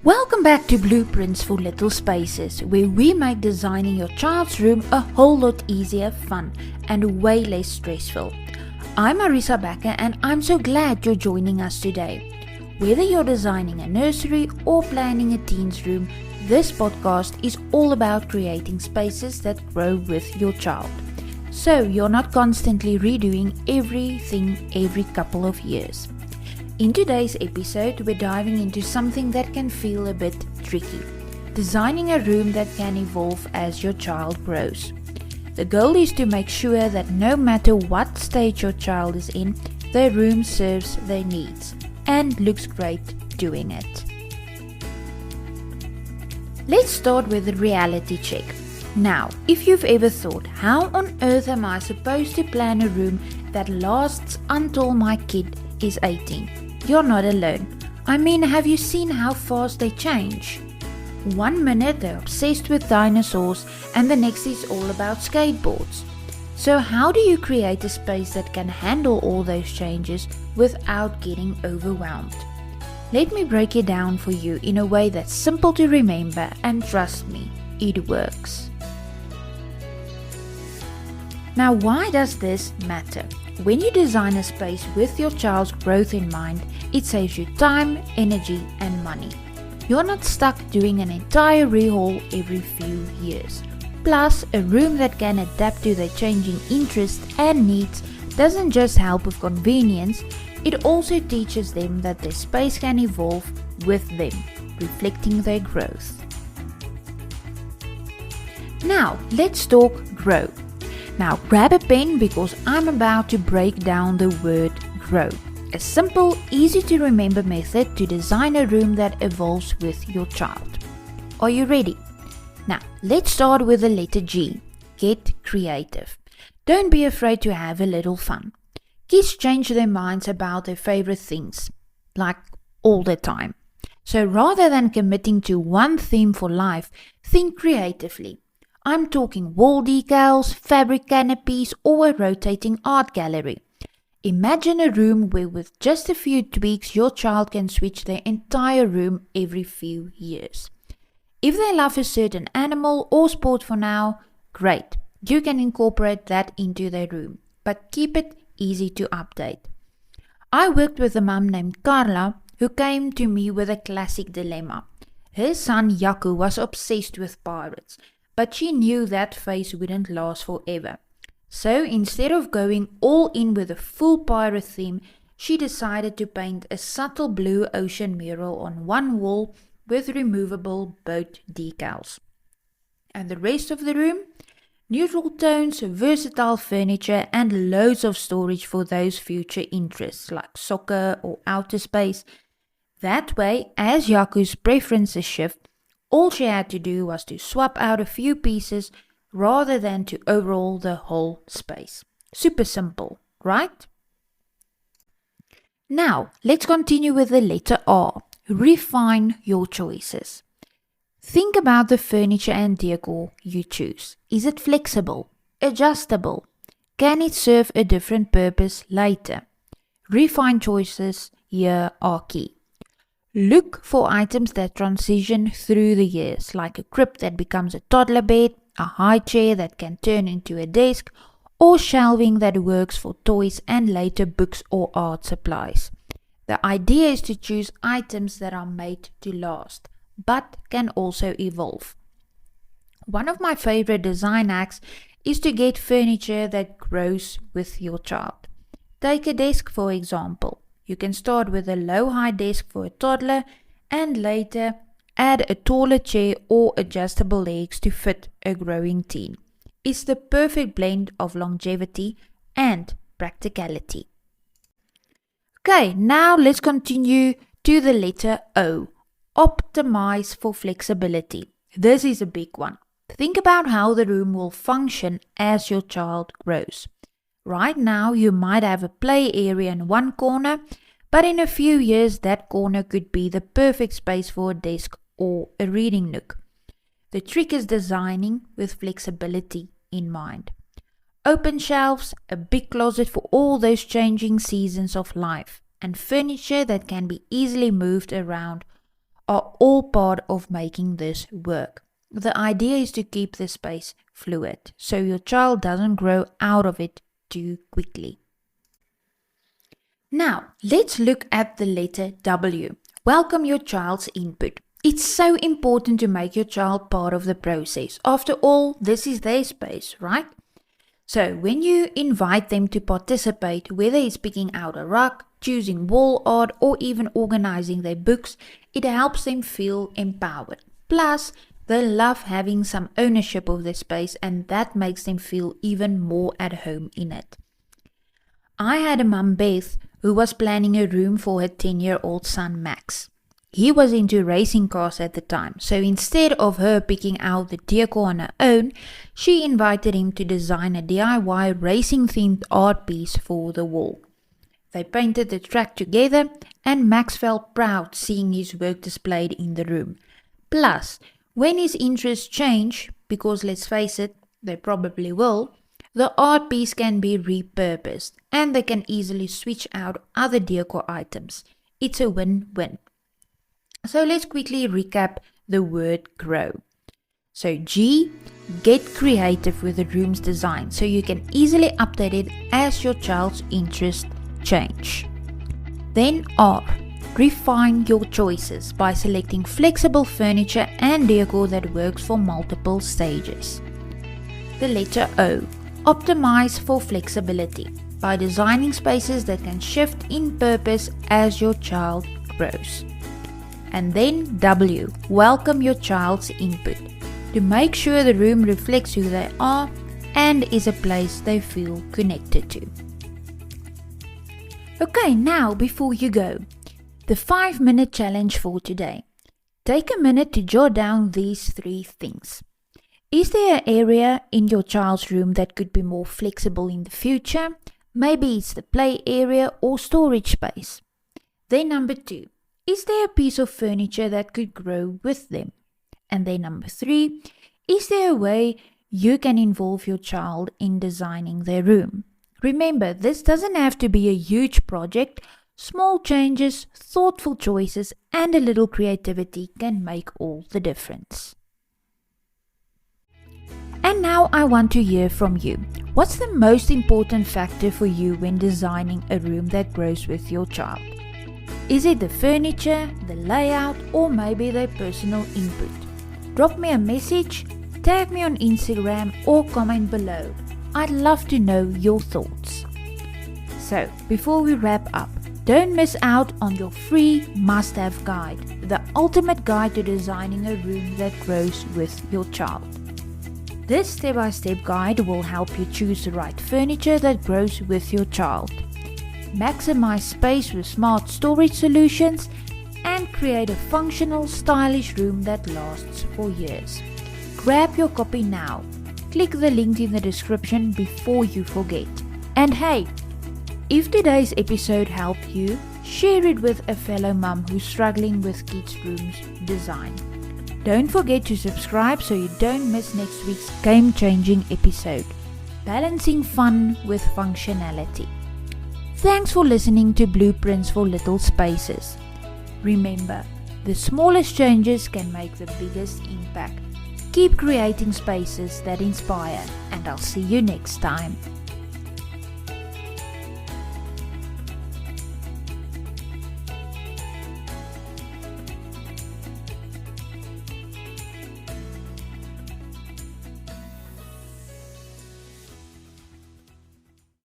Welcome back to Blueprints for Little Spaces, where we make designing your child's room a whole lot easier, fun, and way less stressful. I'm Marisa Bakker and I'm so glad you're joining us today. Whether you're designing a nursery or planning a teen's room, this podcast is all about creating spaces that grow with your child. So you're not constantly redoing everything every couple of years. In today's episode, we're diving into something that can feel a bit tricky. Designing a room that can evolve as your child grows. The goal is to make sure that no matter what stage your child is in, the room serves their needs and looks great doing it. Let's start with a reality check. Now, if you've ever thought, how on earth am I supposed to plan a room that lasts until my kid is 18? You're not alone. I mean, have you seen how fast they change? 1 minute they're obsessed with dinosaurs and the next is all about skateboards. So how do you create a space that can handle all those changes without getting overwhelmed? Let me break it down for you in a way that's simple to remember, and trust me, it works. Now, why does this matter? When you design a space with your child's growth in mind, it saves you time, energy, and money. You're not stuck doing an entire rehaul every few years. Plus, a room that can adapt to their changing interests and needs doesn't just help with convenience, it also teaches them that their space can evolve with them, reflecting their growth. Now, let's talk grow. Now grab a pen because I'm about to break down the word grow. A simple, easy to remember method to design a room that evolves with your child. Are you ready? Now let's start with the letter G. Get creative. Don't be afraid to have a little fun. Kids change their minds about their favorite things, like all the time. So rather than committing to one theme for life, think creatively. I'm talking wall decals, fabric canopies, or a rotating art gallery. Imagine a room where with just a few tweaks your child can switch their entire room every few years. If they love a certain animal or sport for now, great. You can incorporate that into their room, but keep it easy to update. I worked with a mum named Carla who came to me with a classic dilemma. Her son Yaku was obsessed with pirates, but she knew that phase wouldn't last forever. So instead of going all in with a full pirate theme, she decided to paint a subtle blue ocean mural on one wall with removable boat decals. And the rest of the room? Neutral tones, versatile furniture, and loads of storage for those future interests like soccer or outer space. That way, as Yaku's preferences shift, all she had to do was to swap out a few pieces rather than to overhaul the whole space. Super simple, right? Now, let's continue with the letter R. Refine your choices. Think about the furniture and decor you choose. Is it flexible? Adjustable? Can it serve a different purpose later? Refine choices here are key. Look for items that transition through the years, like a crib that becomes a toddler bed, a high chair that can turn into a desk, or shelving that works for toys and later books or art supplies. The idea is to choose items that are made to last, but can also evolve. One of my favorite design hacks is to get furniture that grows with your child. Take a desk for example. You can start with a low-high desk for a toddler and later add a taller chair or adjustable legs to fit a growing teen. It's the perfect blend of longevity and practicality. Okay, now let's continue to the letter O. Optimize for flexibility. This is a big one. Think about how the room will function as your child grows. Right now, you might have a play area in one corner, but in a few years, that corner could be the perfect space for a desk or a reading nook. The trick is designing with flexibility in mind. Open shelves, a big closet for all those changing seasons of life, and furniture that can be easily moved around are all part of making this work. The idea is to keep the space fluid, so your child doesn't grow out of it too quickly. Now, let's look at the letter W. Welcome your child's input. It's so important to make your child part of the process. After all, this is their space, right? So when you invite them to participate, whether it's picking out a rug, choosing wall art, or even organizing their books, it helps them feel empowered. Plus, they love having some ownership of their space, and that makes them feel even more at home in it. I had a mum, Beth, who was planning a room for her 10-year-old son, Max. He was into racing cars at the time, so instead of her picking out the decor on her own, she invited him to design a DIY racing-themed art piece for the wall. They painted the track together, and Max felt proud seeing his work displayed in the room. Plus, when his interests change, because let's face it, they probably will, the art piece can be repurposed, and they can easily switch out other decor items. It's a win-win. So let's quickly recap the word grow. So G, get creative with the room's design so you can easily update it as your child's interests change. Then R, refine your choices by selecting flexible furniture and decor that works for multiple stages. The letter O, optimize for flexibility by designing spaces that can shift in purpose as your child grows. And then W, welcome your child's input to make sure the room reflects who they are and is a place they feel connected to. Okay, now before you go, the 5-minute challenge for today. Take a minute to jot down these 3 things. Is there an area in your child's room that could be more flexible in the future? Maybe it's the play area or storage space. Then number 2. Is there a piece of furniture that could grow with them? And then number 3, is there a way you can involve your child in designing their room? Remember, this doesn't have to be a huge project. Small changes, thoughtful choices, and a little creativity can make all the difference. And now I want to hear from you. What's the most important factor for you when designing a room that grows with your child? Is it the furniture, the layout, or maybe their personal input? Drop me a message, tag me on Instagram, or comment below. I'd love to know your thoughts. So, before we wrap up, don't miss out on your free must-have guide, the ultimate guide to designing a room that grows with your child. This step-by-step guide will help you choose the right furniture that grows with your child, maximize space with smart storage solutions, and create a functional, stylish room that lasts for years. Grab your copy now. Click the link in the description before you forget. And hey, if today's episode helped you, share it with a fellow mum who's struggling with kids' rooms design. Don't forget to subscribe so you don't miss next week's game-changing episode, balancing fun with functionality. Thanks for listening to Blueprints for Little Spaces. Remember, the smallest changes can make the biggest impact. Keep creating spaces that inspire, and I'll see you next time.